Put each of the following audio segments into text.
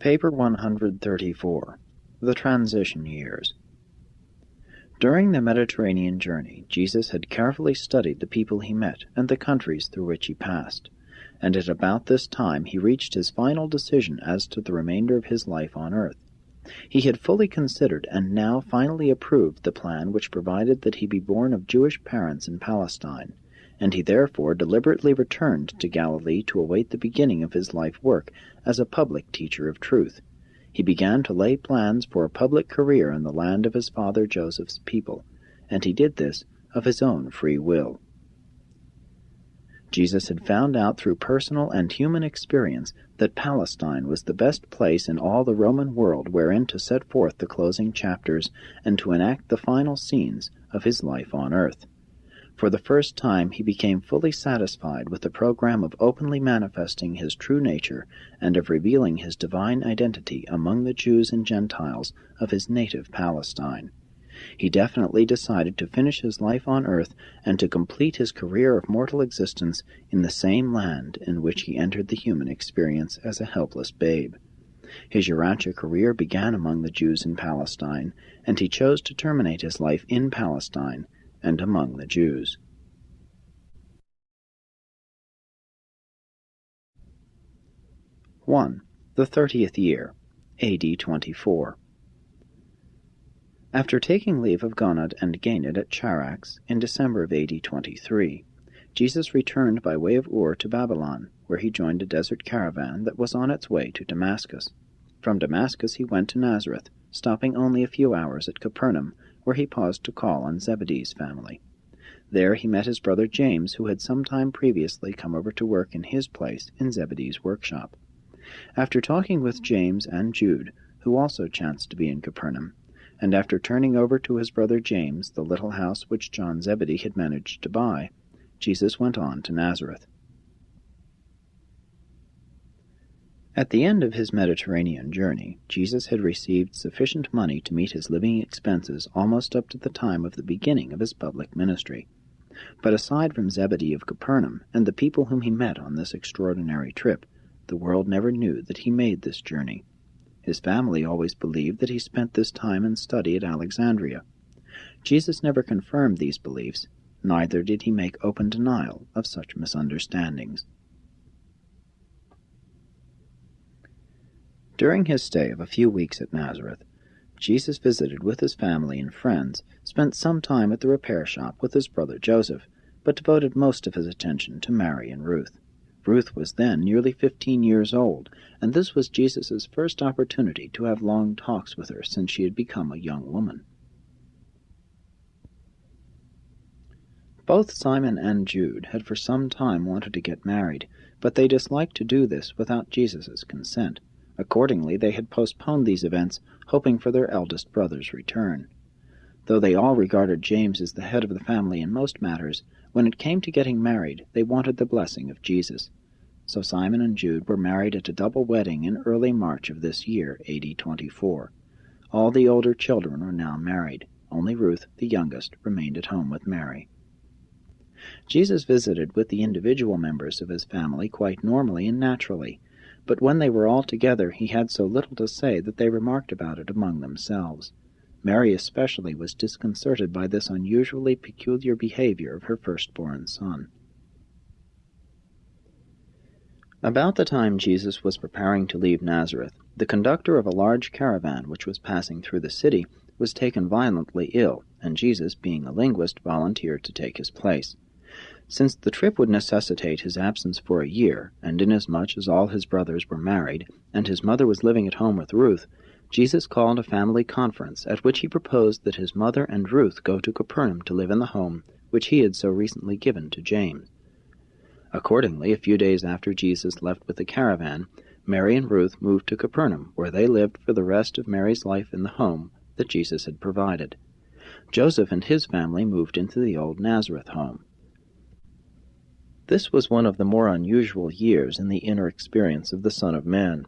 Paper 134. The Transition Years. During the Mediterranean journey, Jesus had carefully studied the people he met and the countries through which he passed, and at about this time he reached his final decision as to the remainder of his life on earth. He had fully considered and now finally approved the plan which provided that he be born of Jewish parents in Palestine, and he therefore deliberately returned to Galilee to await the beginning of his life work as a public teacher of truth. He began to lay plans for a public career in the land of his father Joseph's people, and he did this of his own free will. Jesus had found out through personal and human experience that Palestine was the best place in all the Roman world wherein to set forth the closing chapters and to enact the final scenes of his life on earth. For the first time he became fully satisfied with the program of openly manifesting his true nature and of revealing his divine identity among the Jews and Gentiles of his native Palestine. He definitely decided to finish his life on earth and to complete his career of mortal existence in the same land in which he entered the human experience as a helpless babe. His Urantia career began among the Jews in Palestine, and he chose to terminate his life in Palestine and among the Jews. The 30th year, A.D. 24. After taking leave of Gonad and Ganid at Charax in December of A.D. 23, Jesus returned by way of Ur to Babylon, where he joined a desert caravan that was on its way to Damascus. From Damascus he went to Nazareth, stopping only a few hours at Capernaum, where he paused to call on Zebedee's family. There he met his brother James, who had some time previously come over to work in his place in Zebedee's workshop. After talking with James and Jude, who also chanced to be in Capernaum, and after turning over to his brother James the little house which John Zebedee had managed to buy, Jesus went on to Nazareth. At the end of his Mediterranean journey, Jesus had received sufficient money to meet his living expenses almost up to the time of the beginning of his public ministry. But aside from Zebedee of Capernaum and the people whom he met on this extraordinary trip, the world never knew that he made this journey. His family always believed that he spent this time in study at Alexandria. Jesus never confirmed these beliefs, neither did he make open denial of such misunderstandings. During his stay of a few weeks at Nazareth, Jesus visited with his family and friends, spent some time at the repair shop with his brother Joseph, but devoted most of his attention to Mary and Ruth. Ruth was then nearly 15 years old, and this was Jesus' first opportunity to have long talks with her since she had become a young woman. Both Simon and Jude had for some time wanted to get married, but they disliked to do this without Jesus' consent. Accordingly, they had postponed these events, hoping for their eldest brother's return. Though they all regarded James as the head of the family in most matters, when it came to getting married, they wanted the blessing of Jesus. So Simon and Jude were married at a double wedding in early March of this year, A.D. 24. All the older children were now married. Only Ruth, the youngest, remained at home with Mary. Jesus visited with the individual members of his family quite normally and naturally, but when they were all together he had so little to say that they remarked about it among themselves. Mary especially was disconcerted by this unusually peculiar behavior of her firstborn son. About the time Jesus was preparing to leave Nazareth, the conductor of a large caravan which was passing through the city was taken violently ill, and Jesus, being a linguist, volunteered to take his place. Since the trip would necessitate his absence for a year, and inasmuch as all his brothers were married, and his mother was living at home with Ruth, Jesus called a family conference at which he proposed that his mother and Ruth go to Capernaum to live in the home which he had so recently given to James. Accordingly, a few days after Jesus left with the caravan, Mary and Ruth moved to Capernaum, where they lived for the rest of Mary's life in the home that Jesus had provided. Joseph and his family moved into the old Nazareth home. This was one of the more unusual years in the inner experience of the Son of Man.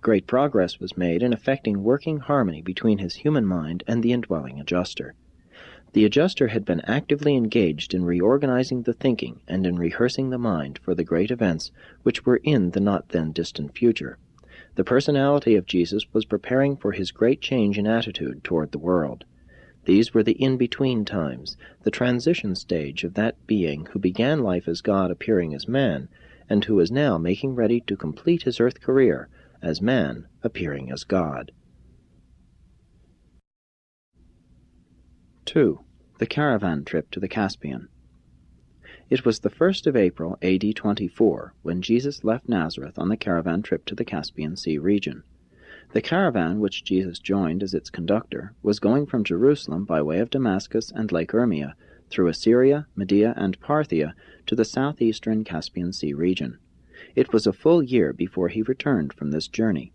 Great progress was made in effecting working harmony between his human mind and the indwelling adjuster. The adjuster had been actively engaged in reorganizing the thinking and in rehearsing the mind for the great events which were in the not-then-distant future. The personality of Jesus was preparing for his great change in attitude toward the world. These were the in-between times, the transition stage of that being who began life as God appearing as man, and who is now making ready to complete his earth career as man appearing as God. 2. The caravan trip to the Caspian. It was the 1st of April, AD 24, when Jesus left Nazareth on the caravan trip to the Caspian Sea region. The caravan, which Jesus joined as its conductor, was going from Jerusalem by way of Damascus and Lake Urmia, through Assyria, Media, and Parthia, to the southeastern Caspian Sea region. It was a full year before he returned from this journey.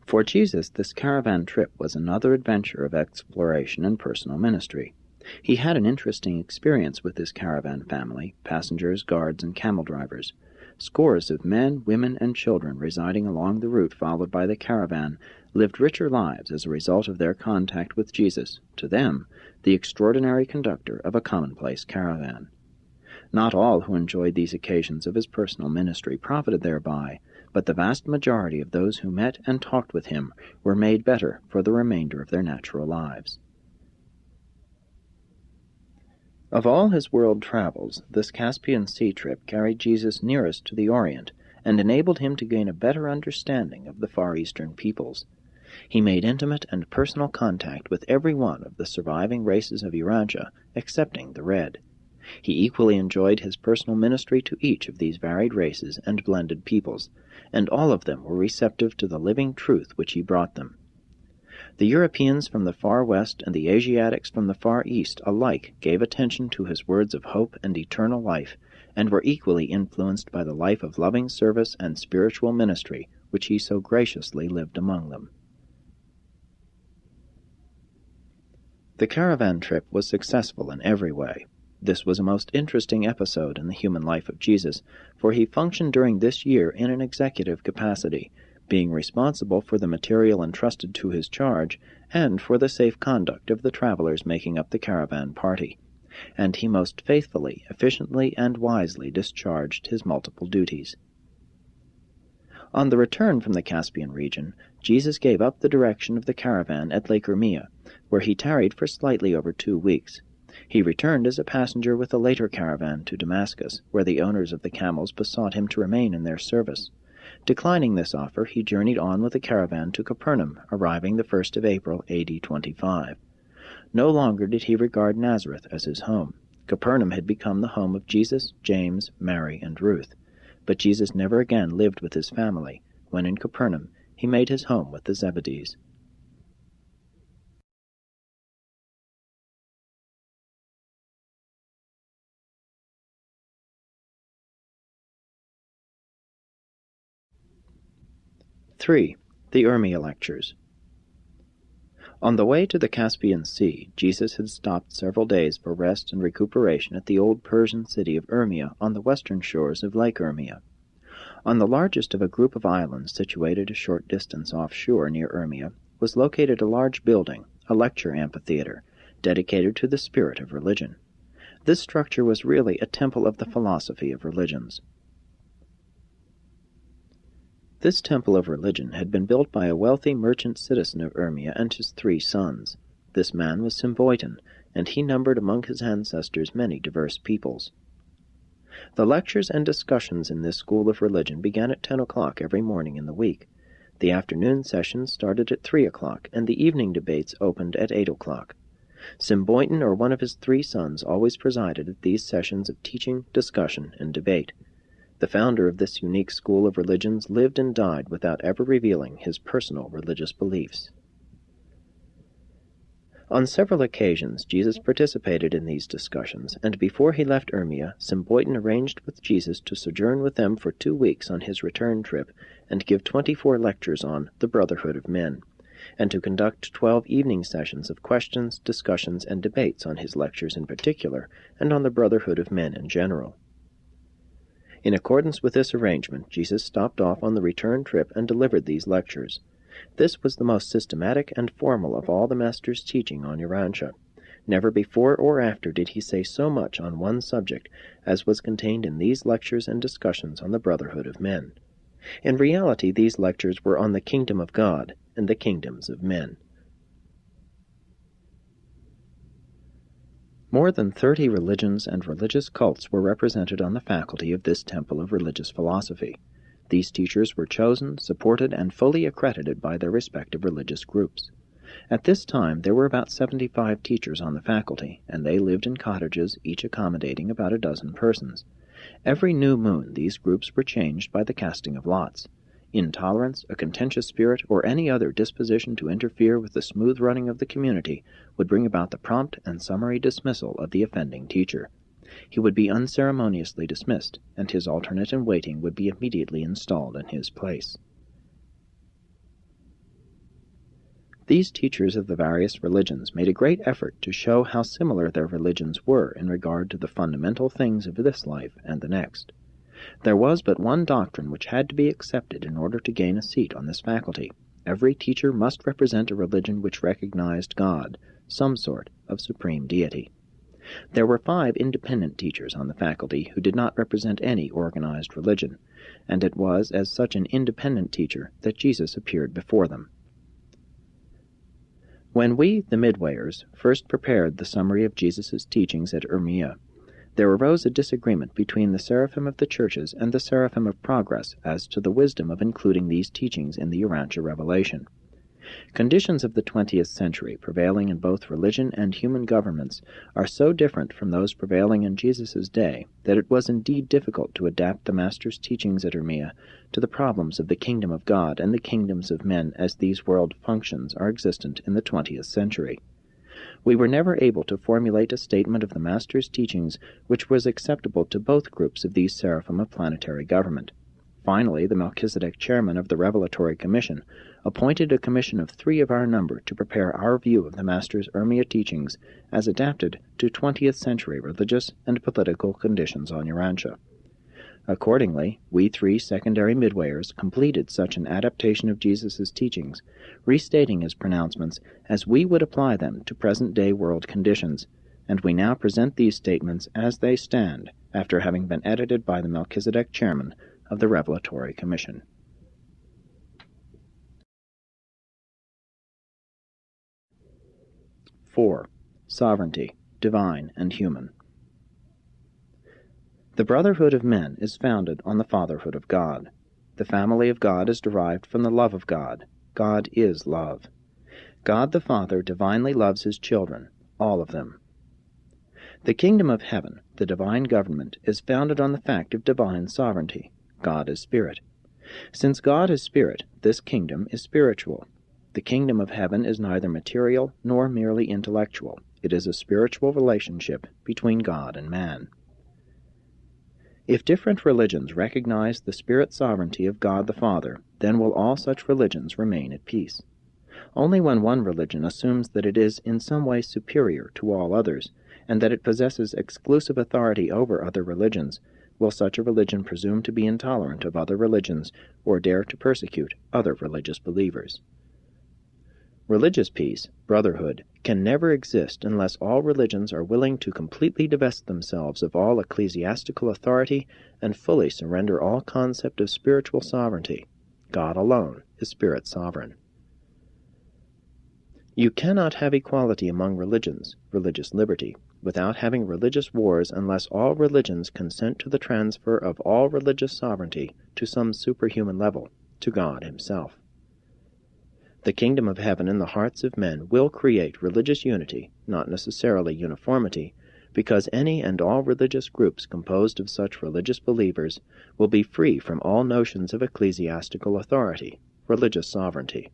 For Jesus, this caravan trip was another adventure of exploration and personal ministry. He had an interesting experience with this caravan family, passengers, guards, and camel drivers. Scores of men, women, and children residing along the route followed by the caravan lived richer lives as a result of their contact with Jesus, to them, the extraordinary conductor of a commonplace caravan. Not all who enjoyed these occasions of his personal ministry profited thereby, but the vast majority of those who met and talked with him were made better for the remainder of their natural lives. Of all his world travels, this Caspian Sea trip carried Jesus nearest to the Orient and enabled him to gain a better understanding of the Far Eastern peoples. He made intimate and personal contact with every one of the surviving races of Eurasia, excepting the Red. He equally enjoyed his personal ministry to each of these varied races and blended peoples, and all of them were receptive to the living truth which he brought them. The Europeans from the far west and the Asiatics from the far east alike gave attention to his words of hope and eternal life, and were equally influenced by the life of loving service and spiritual ministry which he so graciously lived among them. The caravan trip was successful in every way. This was a most interesting episode in the human life of Jesus, for he functioned during this year in an executive capacity, being responsible for the material entrusted to his charge and for the safe conduct of the travelers making up the caravan party, and he most faithfully, efficiently, and wisely discharged his multiple duties. On the return from the Caspian region, Jesus gave up the direction of the caravan at Lake Urmia, where he tarried for slightly over 2 weeks. He returned as a passenger with a later caravan to Damascus, where the owners of the camels besought him to remain in their service. Declining this offer, he journeyed on with the caravan to Capernaum, arriving the 1st of April, AD 25. No longer did he regard Nazareth as his home. Capernaum had become the home of Jesus, James, Mary, and Ruth. But Jesus never again lived with his family. When in Capernaum, he made his home with the Zebedees. (3) The Urmia Lectures. On the way to the Caspian Sea, Jesus had stopped several days for rest and recuperation at the old Persian city of Urmia on the western shores of Lake Urmia. On the largest of a group of islands situated a short distance offshore near Urmia was located a large building, a lecture amphitheater, dedicated to the spirit of religion. This structure was really a temple of the philosophy of religions. This temple of religion had been built by a wealthy merchant citizen of Urmia and his 3 sons. This man was Symboiton, and he numbered among his ancestors many diverse peoples. The lectures and discussions in this school of religion began at 10 o'clock every morning in the week. The afternoon sessions started at 3 o'clock, and the evening debates opened at 8 o'clock. Symboiton or one of his 3 sons always presided at these sessions of teaching, discussion, and debate. The founder of this unique school of religions lived and died without ever revealing his personal religious beliefs. On several occasions Jesus participated in these discussions, and before he left Urmia, Symboiton arranged with Jesus to sojourn with them for 2 weeks on his return trip and give 24 lectures on the brotherhood of men, and to conduct 12 evening sessions of questions, discussions, and debates on his lectures in particular, and on the brotherhood of men in general. In accordance with this arrangement, Jesus stopped off on the return trip and delivered these lectures. This was the most systematic and formal of all the Master's teaching on Urantia. Never before or after did he say so much on one subject as was contained in these lectures and discussions on the brotherhood of men. In reality, these lectures were on the kingdom of God and the kingdoms of men. More than 30 religions and religious cults were represented on the faculty of this temple of religious philosophy. These teachers were chosen, supported, and fully accredited by their respective religious groups. At this time there were about 75 teachers on the faculty, and they lived in cottages, each accommodating about a dozen persons. Every new moon these groups were changed by the casting of lots. Intolerance, a contentious spirit, or any other disposition to interfere with the smooth running of the community would bring about the prompt and summary dismissal of the offending teacher. He would be unceremoniously dismissed, and his alternate in waiting would be immediately installed in his place. These teachers of the various religions made a great effort to show how similar their religions were in regard to the fundamental things of this life and the next. There was but one doctrine which had to be accepted in order to gain a seat on this faculty. Every teacher must represent a religion which recognized God, some sort of supreme deity. There were 5 independent teachers on the faculty who did not represent any organized religion, and it was as such an independent teacher that Jesus appeared before them. When we, the Midwayers, first prepared the summary of Jesus' teachings at Urmia, there arose a disagreement between the Seraphim of the churches and the Seraphim of Progress as to the wisdom of including these teachings in the Urantia revelation. Conditions of the 20th century, prevailing in both religion and human governments, are so different from those prevailing in Jesus' day that it was indeed difficult to adapt the Master's teachings at Urmia to the problems of the kingdom of God and the kingdoms of men as these world functions are existent in the 20th century. We were never able to formulate a statement of the Master's teachings which was acceptable to both groups of these seraphim of planetary government. Finally, the Melchizedek chairman of the Revelatory Commission appointed a commission of 3 of our number to prepare our view of the Master's Urmia teachings as adapted to 20th century religious and political conditions on Urantia. Accordingly, we 3 secondary Midwayers completed such an adaptation of Jesus' teachings, restating his pronouncements as we would apply them to present-day world conditions, and we now present these statements as they stand, after having been edited by the Melchizedek chairman of the Revelatory Commission. (4) Sovereignty, divine and human. The brotherhood of men is founded on the fatherhood of God. The family of God is derived from the love of God. God is love. God the Father divinely loves his children, all of them. The kingdom of heaven, the divine government, is founded on the fact of divine sovereignty. God is spirit. Since God is spirit, this kingdom is spiritual. The kingdom of heaven is neither material nor merely intellectual. It is a spiritual relationship between God and man. If different religions recognize the spirit sovereignty of God the Father, then will all such religions remain at peace. Only when one religion assumes that it is in some way superior to all others, and that it possesses exclusive authority over other religions, will such a religion presume to be intolerant of other religions or dare to persecute other religious believers. Religious peace, brotherhood, can never exist unless all religions are willing to completely divest themselves of all ecclesiastical authority and fully surrender all concept of spiritual sovereignty. God alone is spirit sovereign. You cannot have equality among religions, religious liberty, without having religious wars unless all religions consent to the transfer of all religious sovereignty to some superhuman level, to God himself. The kingdom of heaven in the hearts of men will create religious unity, not necessarily uniformity, because any and all religious groups composed of such religious believers will be free from all notions of ecclesiastical authority, religious sovereignty.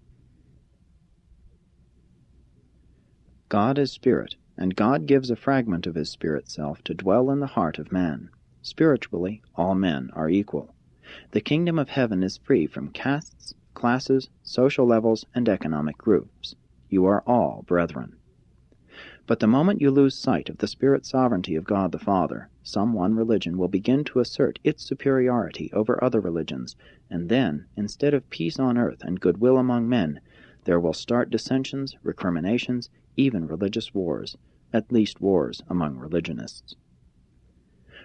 God is spirit, and God gives a fragment of his spirit self to dwell in the heart of man. Spiritually, all men are equal. The kingdom of heaven is free from castes, classes, social levels, and economic groups. You are all brethren. But the moment you lose sight of the spirit sovereignty of God the Father, some one religion will begin to assert its superiority over other religions, and then, instead of peace on earth and goodwill among men, there will start dissensions, recriminations, even religious wars, at least wars among religionists.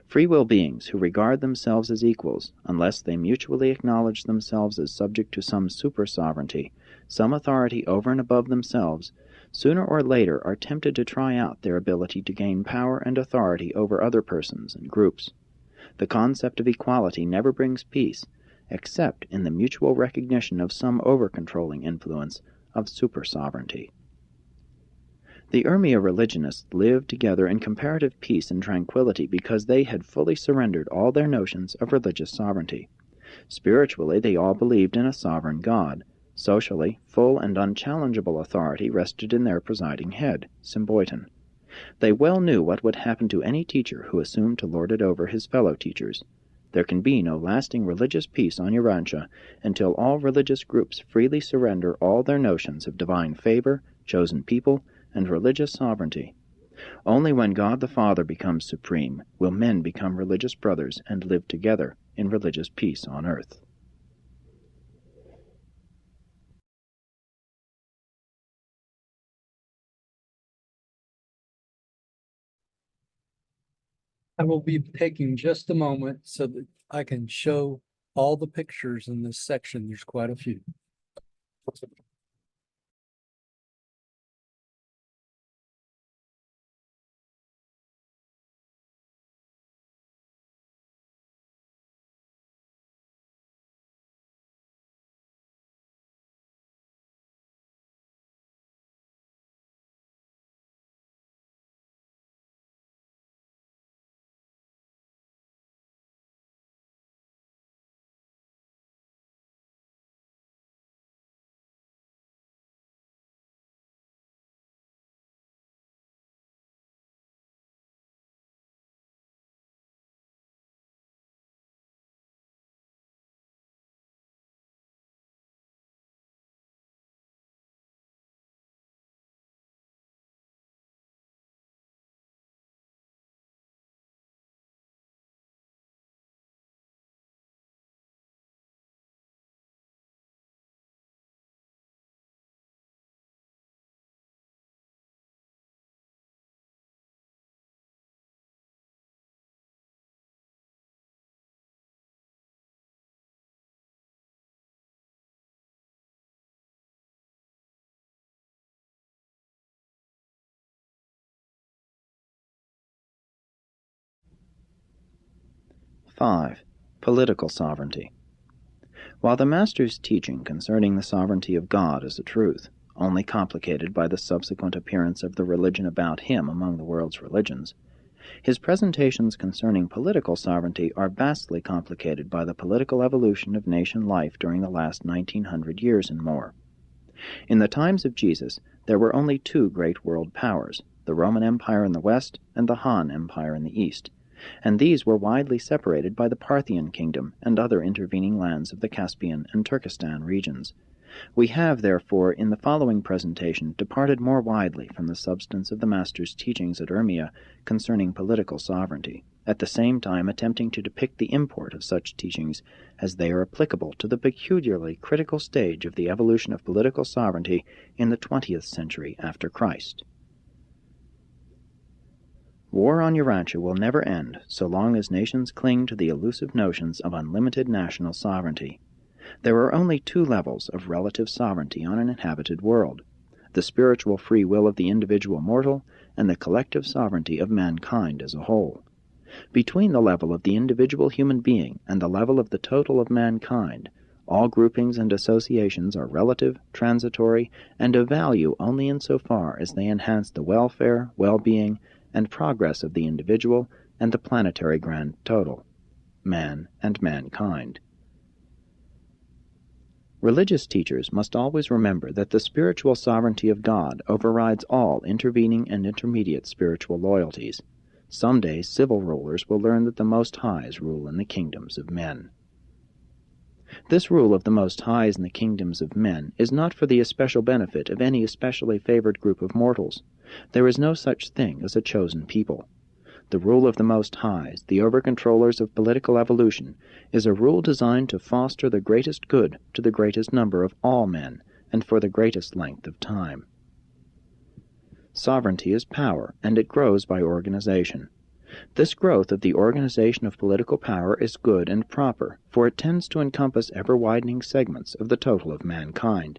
Free will beings who regard themselves as equals, unless they mutually acknowledge themselves as subject to some super-sovereignty, some authority over and above themselves, sooner or later are tempted to try out their ability to gain power and authority over other persons and groups. The concept of equality never brings peace, except in the mutual recognition of some over-controlling influence of super-sovereignty. The Urmia religionists lived together in comparative peace and tranquility because they had fully surrendered all their notions of religious sovereignty. Spiritually, they all believed in a sovereign God. Socially, full and unchallengeable authority rested in their presiding head, Symboiton. They well knew what would happen to any teacher who assumed to lord it over his fellow teachers. There can be no lasting religious peace on Urantia until all religious groups freely surrender all their notions of divine favor, chosen people, and religious sovereignty. Only when God the Father becomes supreme will men become religious brothers and live together in religious peace on earth. I will be taking just a moment so that I can show all the pictures in this section. There's quite a few. (5) Political sovereignty. While the Master's teaching concerning the sovereignty of God is a truth, only complicated by the subsequent appearance of the religion about him among the world's religions, his presentations concerning political sovereignty are vastly complicated by the political evolution of nation life during the last 1900 years and more. In the times of Jesus, there were only two great world powers, the Roman Empire in the west and the Han Empire in the east, and these were widely separated by the Parthian kingdom and other intervening lands of the Caspian and Turkestan regions. We have, therefore, in the following presentation departed more widely from the substance of the Master's teachings at Urmia concerning political sovereignty, at the same time attempting to depict the import of such teachings as they are applicable to the peculiarly critical stage of the evolution of political sovereignty in the 20th century after Christ. War on Urantia will never end so long as nations cling to the elusive notions of unlimited national sovereignty. There are only two levels of relative sovereignty on an inhabited world: the spiritual free will of the individual mortal and the collective sovereignty of mankind as a whole. Between the level of the individual human being and the level of the total of mankind, all groupings and associations are relative, transitory, and of value only insofar as they enhance the welfare, well-being, and progress of the individual and the planetary grand total, man and mankind. Religious teachers must always remember that the spiritual sovereignty of God overrides all intervening and intermediate spiritual loyalties. Someday civil rulers will learn that the Most Highs rule in the kingdoms of men. This rule of the Most Highs in the kingdoms of men is not for the especial benefit of any especially favored group of mortals. There is no such thing as a chosen people. The rule of the Most Highs, the over-controllers of political evolution, is a rule designed to foster the greatest good to the greatest number of all men, and for the greatest length of time. Sovereignty is power, and it grows by organization. This growth of the organization of political power is good and proper, for it tends to encompass ever-widening segments of the total of mankind.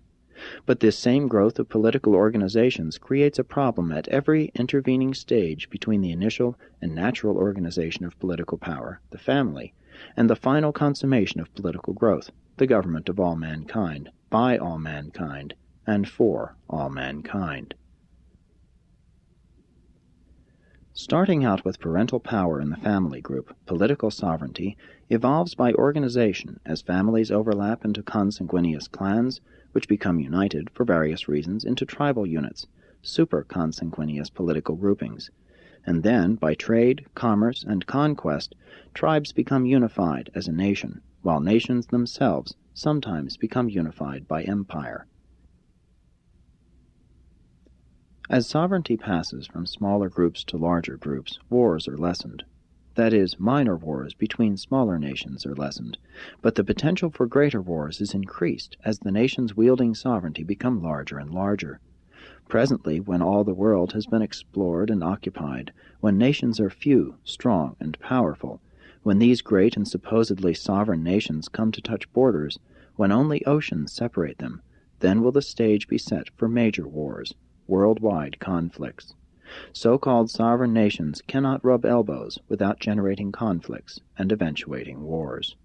But this same growth of political organizations creates a problem at every intervening stage between the initial and natural organization of political power, the family, and the final consummation of political growth, the government of all mankind, by all mankind, and for all mankind. Starting out with parental power in the family group, political sovereignty evolves by organization as families overlap into consanguineous clans, which become united, for various reasons, into tribal units, super-consanguineous political groupings. And then, by trade, commerce, and conquest, tribes become unified as a nation, while nations themselves sometimes become unified by empire. As sovereignty passes from smaller groups to larger groups, wars are lessened. That is, minor wars between smaller nations are lessened, but the potential for greater wars is increased as the nations wielding sovereignty become larger and larger. Presently, when all the world has been explored and occupied, when nations are few, strong, and powerful, when these great and supposedly sovereign nations come to touch borders, when only oceans separate them, then will the stage be set for major wars, worldwide conflicts. So-called sovereign nations cannot rub elbows without generating conflicts and eventuating wars.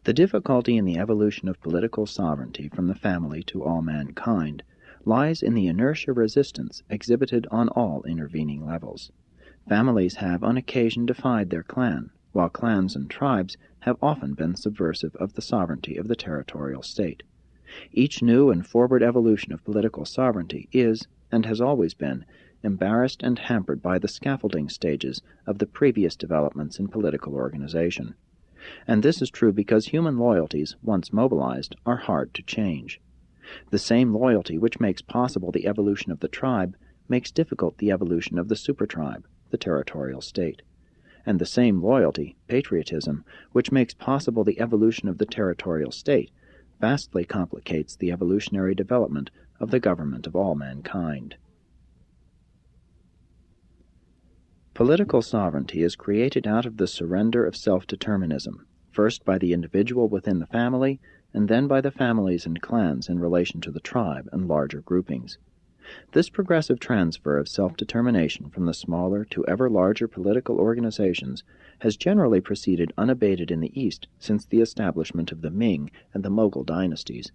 The difficulty in the evolution of political sovereignty from the family to all mankind lies in the inertia resistance exhibited on all intervening levels. Families have on occasion defied their clan, while clans and tribes have often been subversive of the sovereignty of the territorial state. Each new and forward evolution of political sovereignty is, and has always been, embarrassed and hampered by the scaffolding stages of the previous developments in political organization. And this is true because human loyalties, once mobilized, are hard to change. The same loyalty which makes possible the evolution of the tribe makes difficult the evolution of the supertribe, the territorial state. And the same loyalty, patriotism, which makes possible the evolution of the territorial state, vastly complicates the evolutionary development of the government of all mankind. Political sovereignty is created out of the surrender of self-determinism, first by the individual within the family, and then by the families and clans in relation to the tribe and larger groupings. This progressive transfer of self-determination from the smaller to ever larger political organizations has generally proceeded unabated in the East since the establishment of the Ming and the Mughal dynasties.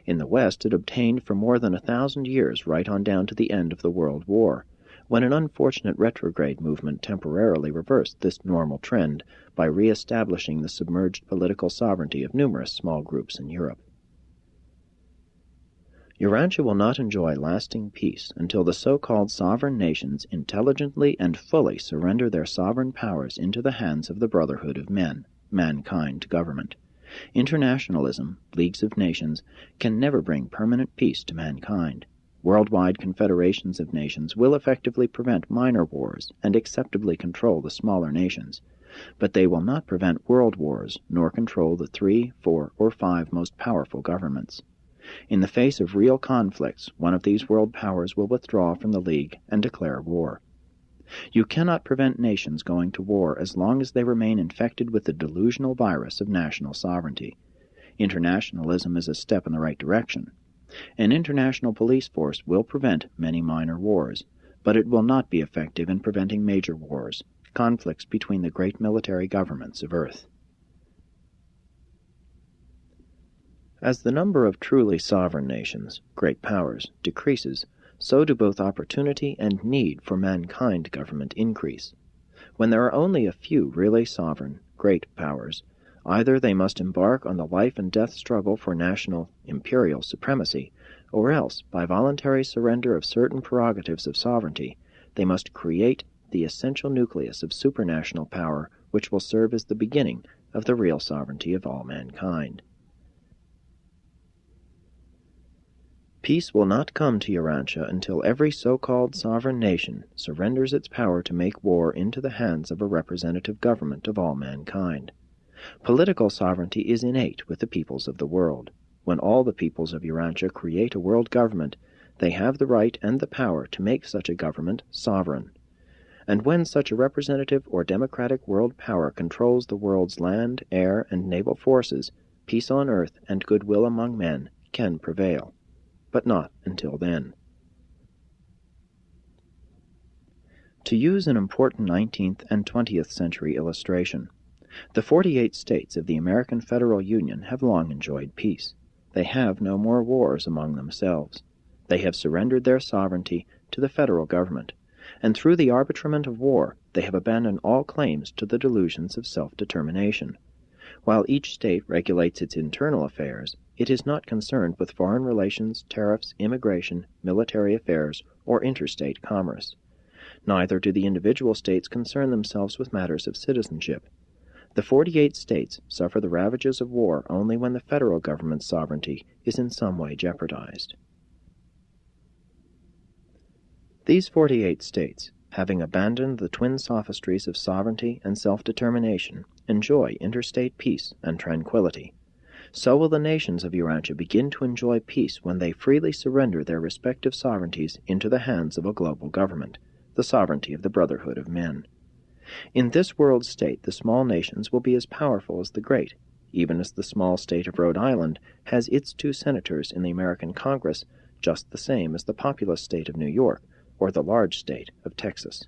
In the West it obtained for more than 1,000 years right on down to the end of the World War, when an unfortunate retrograde movement temporarily reversed this normal trend by re-establishing the submerged political sovereignty of numerous small groups in Europe. Urantia will not enjoy lasting peace until the so-called sovereign nations intelligently and fully surrender their sovereign powers into the hands of the brotherhood of men, mankind government. Internationalism, leagues of nations, can never bring permanent peace to mankind. Worldwide confederations of nations will effectively prevent minor wars and acceptably control the smaller nations, but they will not prevent world wars nor control the 3, 4, or 5 most powerful governments. In the face of real conflicts, one of these world powers will withdraw from the League and declare war. You cannot prevent nations going to war as long as they remain infected with the delusional virus of national sovereignty. Internationalism is a step in the right direction. An international police force will prevent many minor wars, but it will not be effective in preventing major wars, conflicts between the great military governments of Earth. As the number of truly sovereign nations, great powers, decreases, so do both opportunity and need for mankind government increase. When there are only a few really sovereign, great powers, either they must embark on the life and death struggle for national, imperial supremacy, or else, by voluntary surrender of certain prerogatives of sovereignty, they must create the essential nucleus of supranational power which will serve as the beginning of the real sovereignty of all mankind. Peace will not come to Urantia until every so-called sovereign nation surrenders its power to make war into the hands of a representative government of all mankind. Political sovereignty is innate with the peoples of the world. When all the peoples of Urantia create a world government, they have the right and the power to make such a government sovereign. And when such a representative or democratic world power controls the world's land, air, and naval forces, peace on earth and goodwill among men can prevail. But not until then. To use an important 19th and 20th century illustration, the 48 states of the American Federal Union have long enjoyed peace. They have no more wars among themselves. They have surrendered their sovereignty to the federal government, and through the arbitrament of war they have abandoned all claims to the delusions of self-determination. While each state regulates its internal affairs, it is not concerned with foreign relations, tariffs, immigration, military affairs, or interstate commerce. Neither do the individual states concern themselves with matters of citizenship. The 48 states suffer the ravages of war only when the federal government's sovereignty is in some way jeopardized. These 48 states, having abandoned the twin sophistries of sovereignty and self-determination, enjoy interstate peace and tranquility. So will the nations of Urantia begin to enjoy peace when they freely surrender their respective sovereignties into the hands of a global government, the sovereignty of the brotherhood of men. In this world state, the small nations will be as powerful as the great, even as the small state of Rhode Island has its 2 senators in the American Congress, just the same as the populous state of New York or the large state of Texas.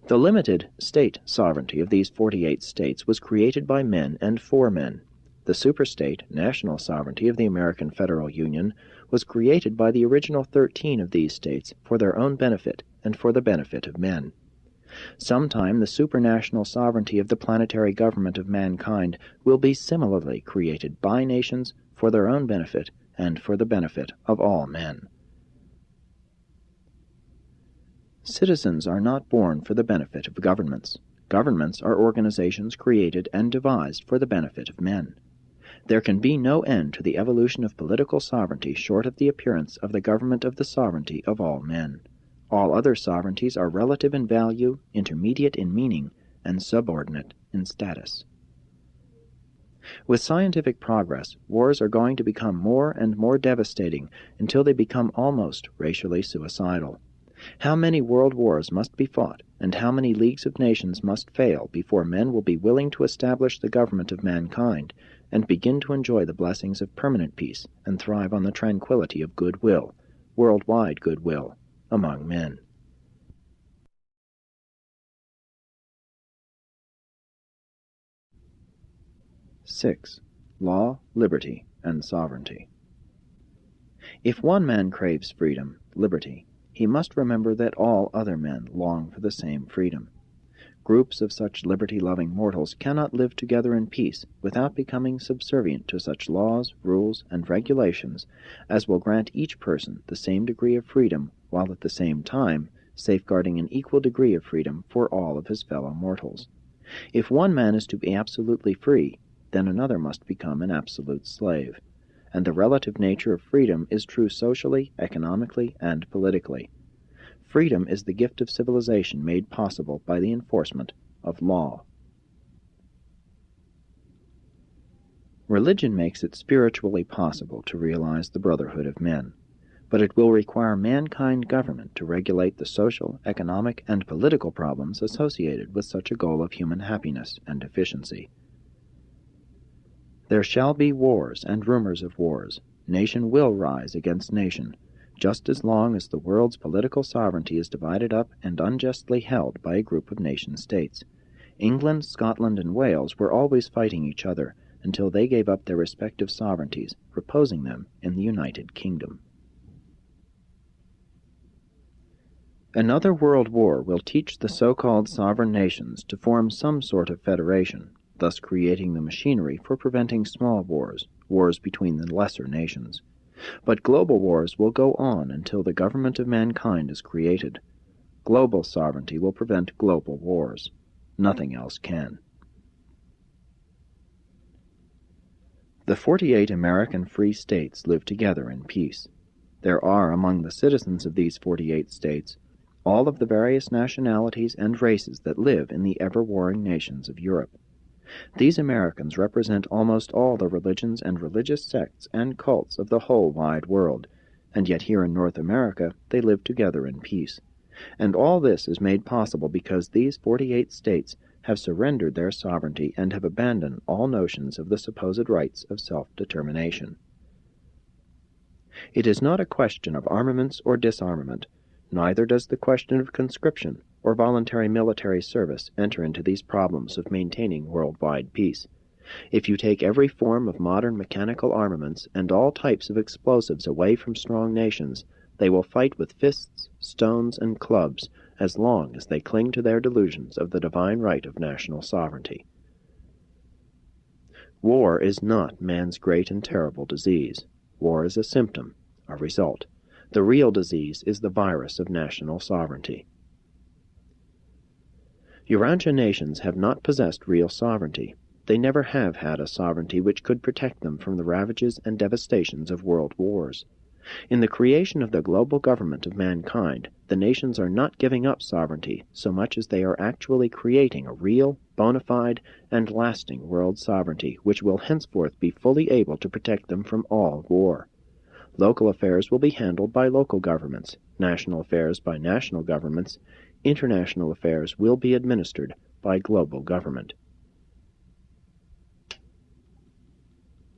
The limited state sovereignty of these 48 states was created by men and for men. The superstate national sovereignty of the American Federal Union was created by the original 13 of these states for their own benefit and for the benefit of men. Sometime the supranational sovereignty of the planetary government of mankind will be similarly created by nations for their own benefit and for the benefit of all men. Citizens are not born for the benefit of governments. Governments are organizations created and devised for the benefit of men. There can be no end to the evolution of political sovereignty short of the appearance of the government of the sovereignty of all men. All other sovereignties are relative in value, intermediate in meaning, and subordinate in status. With scientific progress, wars are going to become more and more devastating until they become almost racially suicidal. How many world wars must be fought, and how many leagues of nations must fail before men will be willing to establish the government of mankind and begin to enjoy the blessings of permanent peace and thrive on the tranquility of goodwill, worldwide goodwill, among men. (6) Law, liberty, and sovereignty. If one man craves freedom, liberty, he must remember that all other men long for the same freedom. Groups of such liberty-loving mortals cannot live together in peace without becoming subservient to such laws, rules, and regulations as will grant each person the same degree of freedom, while at the same time safeguarding an equal degree of freedom for all of his fellow mortals. If one man is to be absolutely free, then another must become an absolute slave. And the relative nature of freedom is true socially, economically, and politically. Freedom is the gift of civilization made possible by the enforcement of law. Religion makes it spiritually possible to realize the brotherhood of men, but it will require mankind government to regulate the social, economic, and political problems associated with such a goal of human happiness and efficiency. There shall be wars and rumors of wars. Nation will rise against nation, just as long as the world's political sovereignty is divided up and unjustly held by a group of nation-states. England, Scotland, and Wales were always fighting each other until they gave up their respective sovereignties, reposing them in the United Kingdom. Another world war will teach the so-called sovereign nations to form some sort of federation, thus creating the machinery for preventing small wars, wars between the lesser nations. But global wars will go on until the government of mankind is created. Global sovereignty will prevent global wars. Nothing else can. The 48 American free states live together in peace. There are among the citizens of these 48 states all of the various nationalities and races that live in the ever-warring nations of Europe. These Americans represent almost all the religions and religious sects and cults of the whole wide world, and yet here in North America they live together in peace. And all this is made possible because these 48 states have surrendered their sovereignty and have abandoned all notions of the supposed rights of self-determination. It is not a question of armaments or disarmament, neither does the question of conscription or voluntary military service enter into these problems of maintaining worldwide peace. If you take every form of modern mechanical armaments and all types of explosives away from strong nations, they will fight with fists, stones, and clubs as long as they cling to their delusions of the divine right of national sovereignty. War is not man's great and terrible disease. War is a symptom, a result. The real disease is the virus of national sovereignty. Urantia nations have not possessed real sovereignty. They never have had a sovereignty which could protect them from the ravages and devastations of world wars. In the creation of the global government of mankind, the nations are not giving up sovereignty so much as they are actually creating a real, bona fide, and lasting world sovereignty which will henceforth be fully able to protect them from all war. Local affairs will be handled by local governments, national affairs by national governments, international affairs will be administered by global government.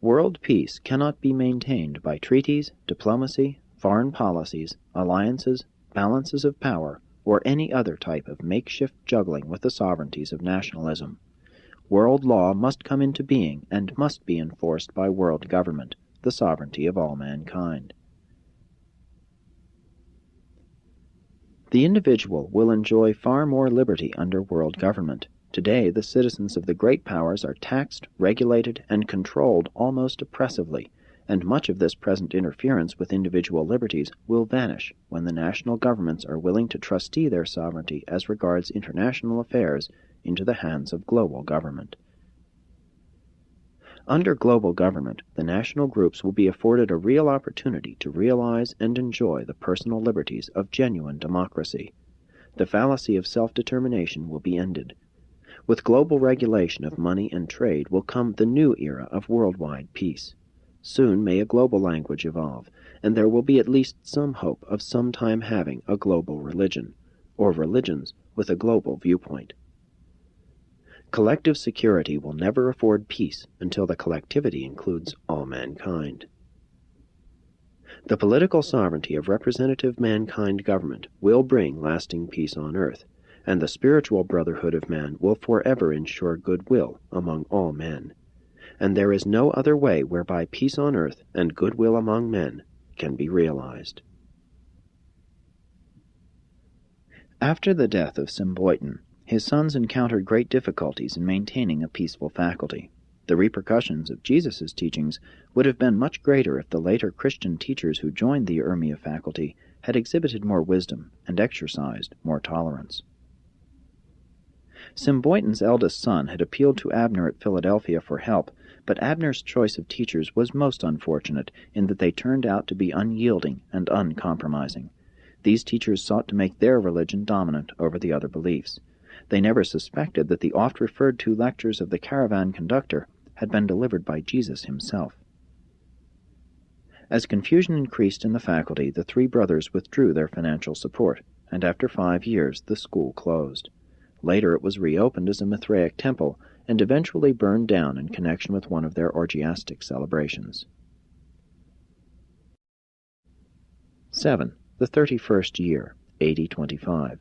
World peace cannot be maintained by treaties, diplomacy, foreign policies, alliances, balances of power, or any other type of makeshift juggling with the sovereignties of nationalism. World law must come into being and must be enforced by world government, the sovereignty of all mankind. The individual will enjoy far more liberty under world government. Today, the citizens of the great powers are taxed, regulated, and controlled almost oppressively, and much of this present interference with individual liberties will vanish when the national governments are willing to trustee their sovereignty as regards international affairs into the hands of global government. Under global government, the national groups will be afforded a real opportunity to realize and enjoy the personal liberties of genuine democracy. The fallacy of self-determination will be ended. With global regulation of money and trade will come the new era of worldwide peace. Soon may a global language evolve, and there will be at least some hope of sometime having a global religion, or religions with a global viewpoint. Collective security will never afford peace until the collectivity includes all mankind. The political sovereignty of representative mankind government will bring lasting peace on earth, and the spiritual brotherhood of man will forever ensure goodwill among all men. And there is no other way whereby peace on earth and goodwill among men can be realized. After the death of Symboyton, his sons encountered great difficulties in maintaining a peaceful faculty. The repercussions of Jesus' teachings would have been much greater if the later Christian teachers who joined the Urmia faculty had exhibited more wisdom and exercised more tolerance. Symboyton's eldest son had appealed to Abner at Philadelphia for help, but Abner's choice of teachers was most unfortunate in that they turned out to be unyielding and uncompromising. These teachers sought to make their religion dominant over the other beliefs. They never suspected that the oft-referred-to lectures of the caravan conductor had been delivered by Jesus himself. As confusion increased in the faculty, the three brothers withdrew their financial support, and after 5 years the school closed. Later it was reopened as a Mithraic temple, and eventually burned down in connection with one of their orgiastic celebrations. 7. The 31st year, AD 25.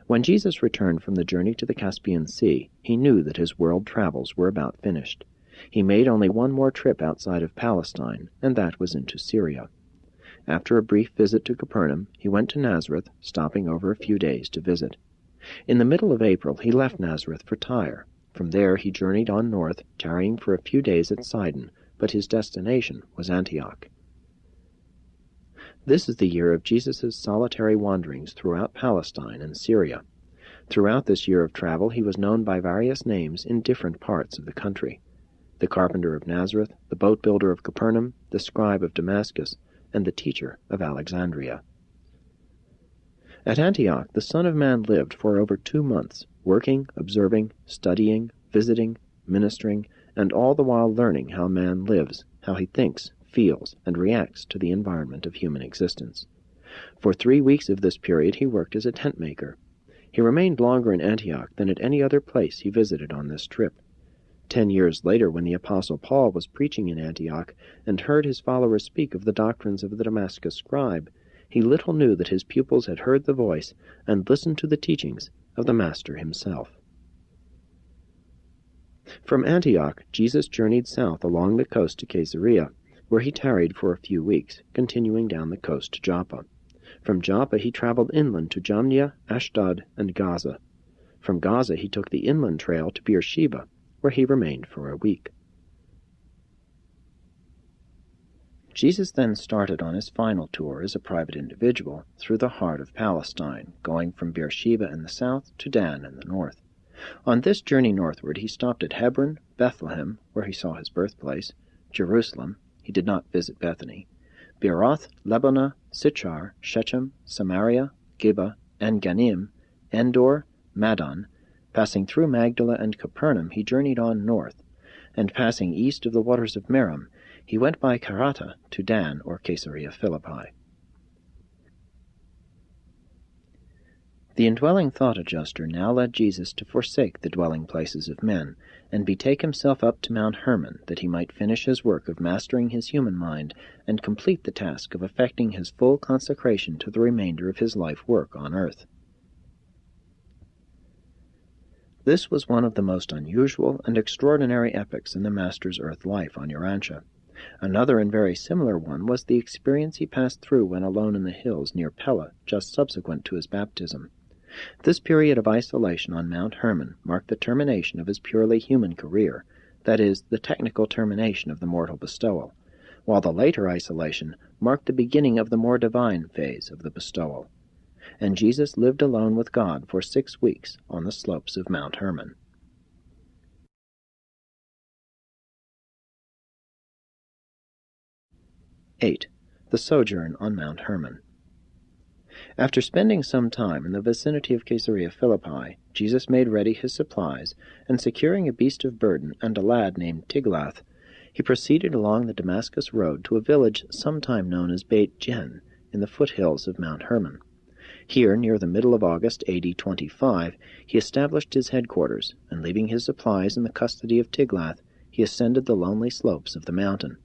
When Jesus returned from the journey to the Caspian Sea, he knew that his world travels were about finished. He made only one more trip outside of Palestine, and that was into Syria. After a brief visit to Capernaum, he went to Nazareth, stopping over a few days to visit. In the middle of April he left Nazareth for Tyre. From there he journeyed on north, tarrying for a few days at Sidon, but his destination was Antioch. This is the year of Jesus' solitary wanderings throughout Palestine and Syria. Throughout this year of travel he was known by various names in different parts of the country: the carpenter of Nazareth, the boat builder of Capernaum, the scribe of Damascus, and the teacher of Alexandria. At Antioch the Son of Man lived for over 2 months, working, observing, studying, visiting, ministering, and all the while learning how man lives, how he thinks, feels, and reacts to the environment of human existence. For 3 weeks of this period he worked as a tent maker. He remained longer in Antioch than at any other place he visited on this trip. 10 years later, when the Apostle Paul was preaching in Antioch and heard his followers speak of the doctrines of the Damascus scribe, he little knew that his pupils had heard the voice and listened to the teachings of the Master himself. From Antioch, Jesus journeyed south along the coast to Caesarea, where he tarried for a few weeks, continuing down the coast to Joppa. From Joppa he traveled inland to Jamnia, Ashdod, and Gaza. From Gaza he took the inland trail to Beersheba, where he remained for a week. Jesus then started on his final tour as a private individual through the heart of Palestine, going from Beersheba in the south to Dan in the north. On this journey northward he stopped at Hebron, Bethlehem, where he saw his birthplace, Jerusalem, he did not visit Bethany, Beeroth, Lebonah, Sichar, Shechem, Samaria, Gibeah, En-Ganim, Endor, Madon. Passing through Magdala and Capernaum, he journeyed on north, and passing east of the waters of Merom, he went by Karata to Dan or Caesarea Philippi. The indwelling thought adjuster now led Jesus to forsake the dwelling places of men, and betake himself up to Mount Hermon, that he might finish his work of mastering his human mind and complete the task of effecting his full consecration to the remainder of his life work on earth. This was one of the most unusual and extraordinary epochs in the Master's earth life on Urantia. Another and very similar one was the experience he passed through when alone in the hills near Pella, just subsequent to his baptism. This period of isolation on Mount Hermon marked the termination of his purely human career, that is, the technical termination of the mortal bestowal, while the later isolation marked the beginning of the more divine phase of the bestowal. And Jesus lived alone with God for 6 weeks on the slopes of Mount Hermon. (8) The sojourn on Mount Hermon. After spending some time in the vicinity of Caesarea Philippi, Jesus made ready his supplies, and securing a beast of burden and a lad named Tiglath, he proceeded along the Damascus road to a village sometime known as Beit Jen, in the foothills of Mount Hermon. Here, near the middle of August A.D. 25, he established his headquarters, and leaving his supplies in the custody of Tiglath, he ascended the lonely slopes of the mountain.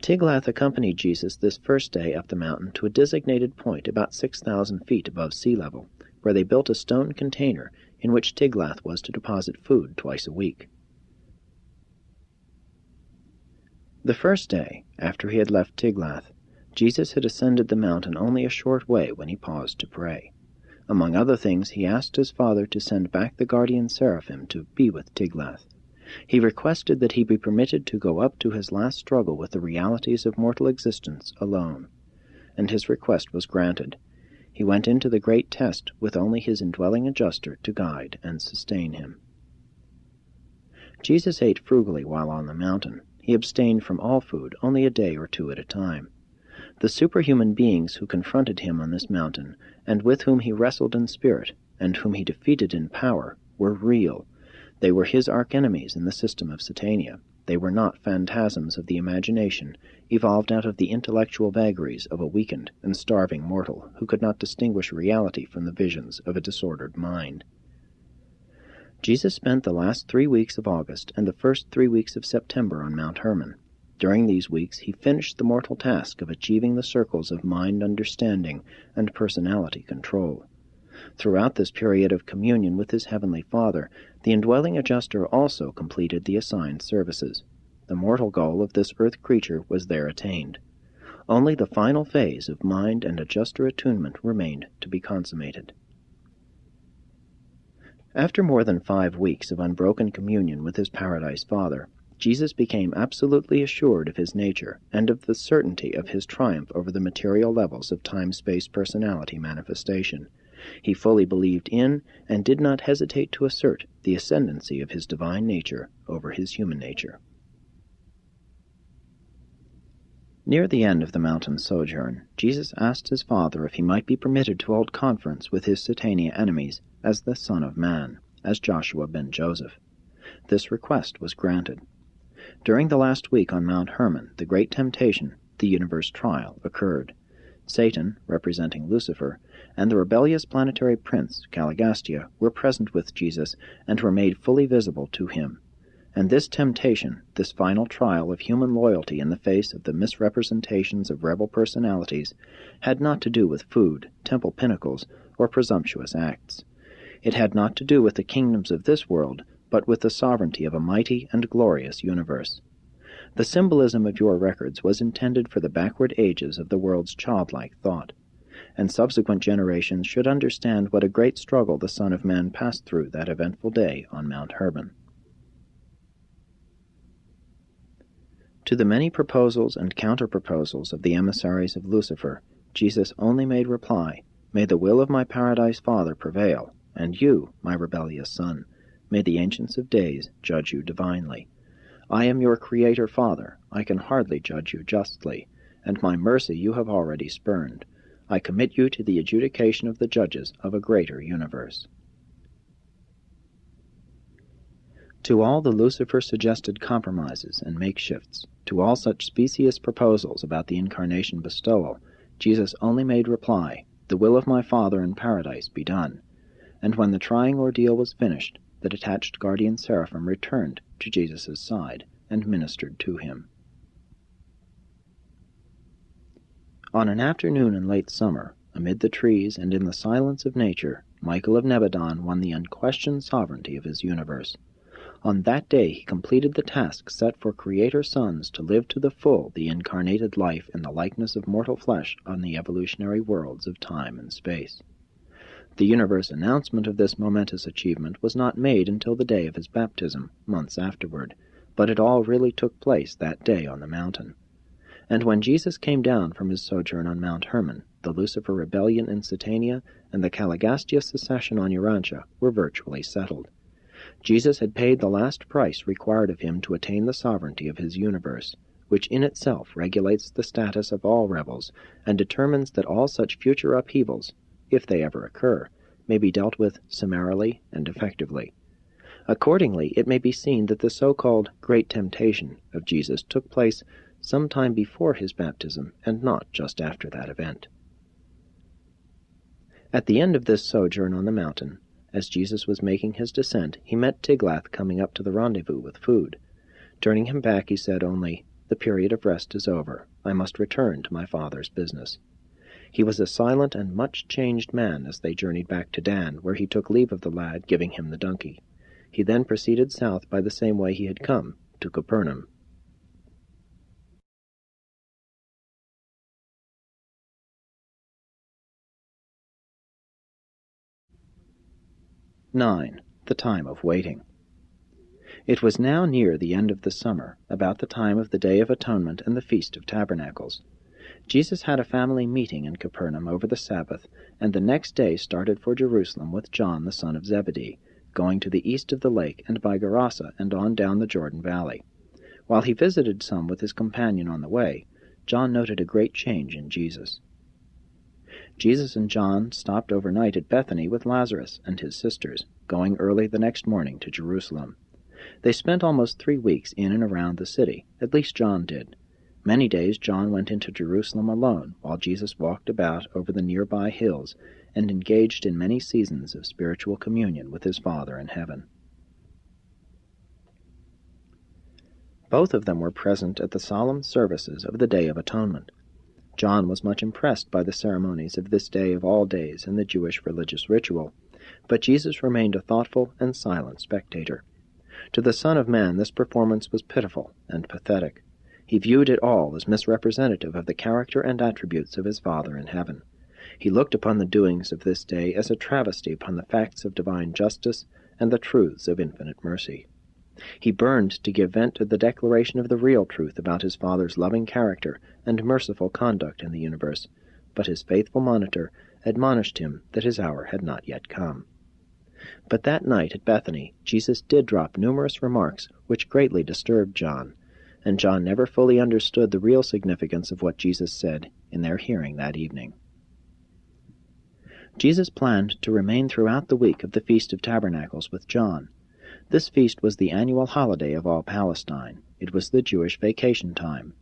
Tiglath accompanied Jesus this first day up the mountain to a designated point about 6,000 feet above sea level, where they built a stone container in which Tiglath was to deposit food twice a week. The first day, after he had left Tiglath, Jesus had ascended the mountain only a short way when he paused to pray. Among other things, he asked his Father to send back the guardian seraphim to be with Tiglath. He requested that he be permitted to go up to his last struggle with the realities of mortal existence alone, and his request was granted. He went into the great test with only his indwelling adjuster to guide and sustain him. Jesus ate frugally while on the mountain. He abstained from all food only a day or two at a time. The superhuman beings who confronted him on this mountain, and with whom he wrestled in spirit, and whom he defeated in power, were real. They were his archenemies in the system of Satania. They were not phantasms of the imagination, evolved out of the intellectual vagaries of a weakened and starving mortal who could not distinguish reality from the visions of a disordered mind. Jesus spent the last 3 weeks of August and the first 3 weeks of September on Mount Hermon. During these weeks he finished the mortal task of achieving the circles of mind understanding and personality control. Throughout this period of communion with his heavenly Father, the indwelling adjuster also completed the assigned services. The mortal goal of this earth creature was there attained. Only the final phase of mind and adjuster attunement remained to be consummated. After more than 5 weeks of unbroken communion with his Paradise Father, Jesus became absolutely assured of his nature and of the certainty of his triumph over the material levels of time-space personality manifestation. He fully believed in, and did not hesitate to assert, the ascendancy of his divine nature over his human nature. Near the end of the mountain sojourn, Jesus asked his Father if he might be permitted to hold conference with his Satania enemies as the Son of Man, as Joshua ben Joseph. This request was granted. During the last week on Mount Hermon, the great temptation, the universe trial, occurred. Satan, representing Lucifer, and the rebellious planetary prince, Caligastia, were present with Jesus and were made fully visible to him. And this temptation, this final trial of human loyalty in the face of the misrepresentations of rebel personalities, had not to do with food, temple pinnacles, or presumptuous acts. It had not to do with the kingdoms of this world, but with the sovereignty of a mighty and glorious universe. The symbolism of your records was intended for the backward ages of the world's childlike thought, and subsequent generations should understand what a great struggle the Son of Man passed through that eventful day on Mount Hermon. To the many proposals and counter-proposals of the emissaries of Lucifer, Jesus only made reply, "May the will of my paradise Father prevail, and you, my rebellious son, may the ancients of days judge you divinely. I am your Creator Father, I can hardly judge you justly, and my mercy you have already spurned. I commit you to the adjudication of the judges of a greater universe." To all the Lucifer-suggested compromises and makeshifts, to all such specious proposals about the incarnation bestowal, Jesus only made reply, "The will of my Father in paradise be done." And when the trying ordeal was finished, the detached guardian seraphim returned to Jesus' side and ministered to him. On an afternoon in late summer, amid the trees and in the silence of nature, Michael of Nebadon won the unquestioned sovereignty of his universe. On that day he completed the task set for Creator sons to live to the full the incarnated life in the likeness of mortal flesh on the evolutionary worlds of time and space. The universe announcement of this momentous achievement was not made until the day of his baptism, months afterward, but it all really took place that day on the mountain. And when Jesus came down from his sojourn on Mount Hermon, the Lucifer rebellion in Satania and the Caligastia secession on Urantia were virtually settled. Jesus had paid the last price required of him to attain the sovereignty of his universe, which in itself regulates the status of all rebels and determines that all such future upheavals, if they ever occur, may be dealt with summarily and effectively. Accordingly, it may be seen that the so-called Great Temptation of Jesus took place some time before his baptism and not just after that event. At the end of this sojourn on the mountain, as Jesus was making his descent, he met Tiglath coming up to the rendezvous with food. Turning him back, he said only, "The period of rest is over. I must return to my father's business." He was a silent and much changed man as they journeyed back to Dan, where he took leave of the lad, giving him the donkey. He then proceeded south by the same way he had come, to Capernaum. (9) The time of waiting. It was now near the end of the summer, about the time of the Day of Atonement and the Feast of Tabernacles. Jesus had a family meeting in Capernaum over the Sabbath, and the next day started for Jerusalem with John the son of Zebedee, going to the east of the lake and by Gerasa and on down the Jordan Valley. While he visited some with his companion on the way, John noted a great change in Jesus. Jesus and John stopped overnight at Bethany with Lazarus and his sisters, going early the next morning to Jerusalem. They spent almost 3 weeks in and around the city, at least John did. Many days John went into Jerusalem alone, while Jesus walked about over the nearby hills and engaged in many seasons of spiritual communion with his Father in heaven. Both of them were present at the solemn services of the Day of Atonement. John was much impressed by the ceremonies of this day of all days in the Jewish religious ritual, but Jesus remained a thoughtful and silent spectator. To the Son of Man this performance was pitiful and pathetic. He viewed it all as misrepresentative of the character and attributes of his Father in heaven. He looked upon the doings of this day as a travesty upon the facts of divine justice and the truths of infinite mercy. He burned to give vent to the declaration of the real truth about his Father's loving character and merciful conduct in the universe, but his faithful monitor admonished him that his hour had not yet come. But that night at Bethany, Jesus did drop numerous remarks which greatly disturbed John, and John never fully understood the real significance of what Jesus said in their hearing that evening. Jesus planned to remain throughout the week of the Feast of Tabernacles with John. This feast was the annual holiday of all Palestine. It was the Jewish vacation time.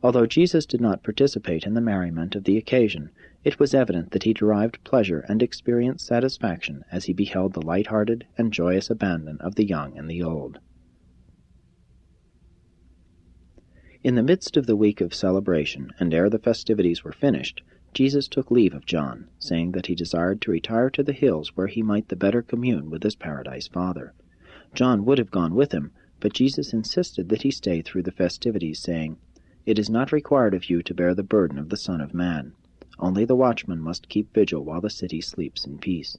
Although Jesus did not participate in the merriment of the occasion, it was evident that he derived pleasure and experienced satisfaction as he beheld the light-hearted and joyous abandon of the young and the old. In the midst of the week of celebration, and ere the festivities were finished, Jesus took leave of John, saying that he desired to retire to the hills where he might the better commune with his paradise Father. John would have gone with him, but Jesus insisted that he stay through the festivities, saying, "It is not required of you to bear the burden of the Son of Man. Only the watchman must keep vigil while the city sleeps in peace."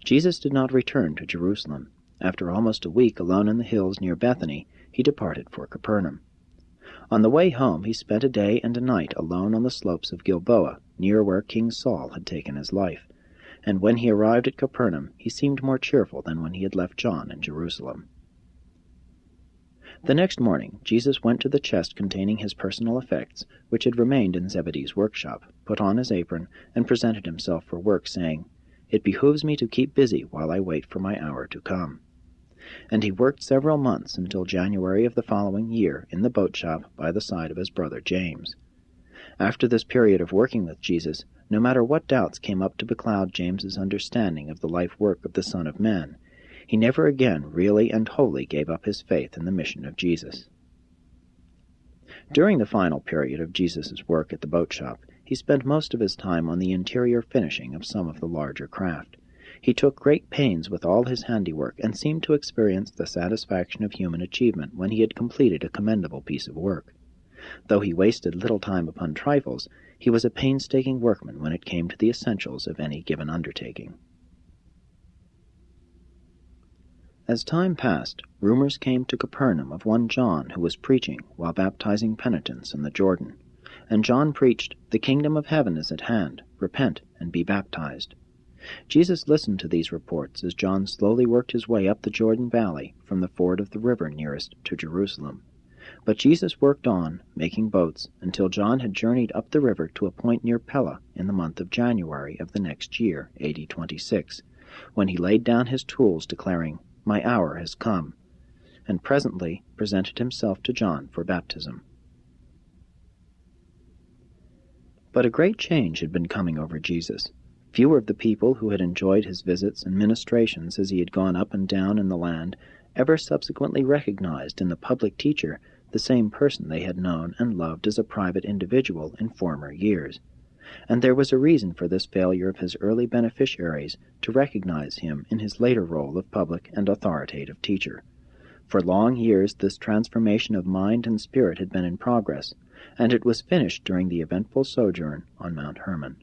Jesus did not return to Jerusalem. After almost a week alone in the hills near Bethany, he departed for Capernaum. On the way home he spent a day and a night alone on the slopes of Gilboa, near where King Saul had taken his life. And when he arrived at Capernaum, he seemed more cheerful than when he had left John in Jerusalem. The next morning Jesus went to the chest containing his personal effects, which had remained in Zebedee's workshop, put on his apron, and presented himself for work, saying, "It behooves me to keep busy while I wait for my hour to come." And he worked several months until January of the following year in the boat shop by the side of his brother James. After this period of working with Jesus, no matter what doubts came up to becloud James's understanding of the life work of the Son of Man, he never again really and wholly gave up his faith in the mission of Jesus. During the final period of Jesus' work at the boat shop, he spent most of his time on the interior finishing of some of the larger craft. He took great pains with all his handiwork, and seemed to experience the satisfaction of human achievement when he had completed a commendable piece of work. Though he wasted little time upon trifles, he was a painstaking workman when it came to the essentials of any given undertaking. As time passed, rumors came to Capernaum of one John who was preaching while baptizing penitents in the Jordan. And John preached, "The kingdom of heaven is at hand. Repent and be baptized." Jesus listened to these reports as John slowly worked his way up the Jordan Valley from the ford of the river nearest to Jerusalem. But Jesus worked on, making boats, until John had journeyed up the river to a point near Pella in the month of January of the next year, AD 26, when he laid down his tools, declaring, "My hour has come," and presently presented himself to John for baptism. But a great change had been coming over Jesus. Fewer of the people who had enjoyed his visits and ministrations as he had gone up and down in the land ever subsequently recognized in the public teacher the same person they had known and loved as a private individual in former years. And there was a reason for this failure of his early beneficiaries to recognize him in his later role of public and authoritative teacher. For long years this transformation of mind and spirit had been in progress, and it was finished during the eventful sojourn on Mount Hermon.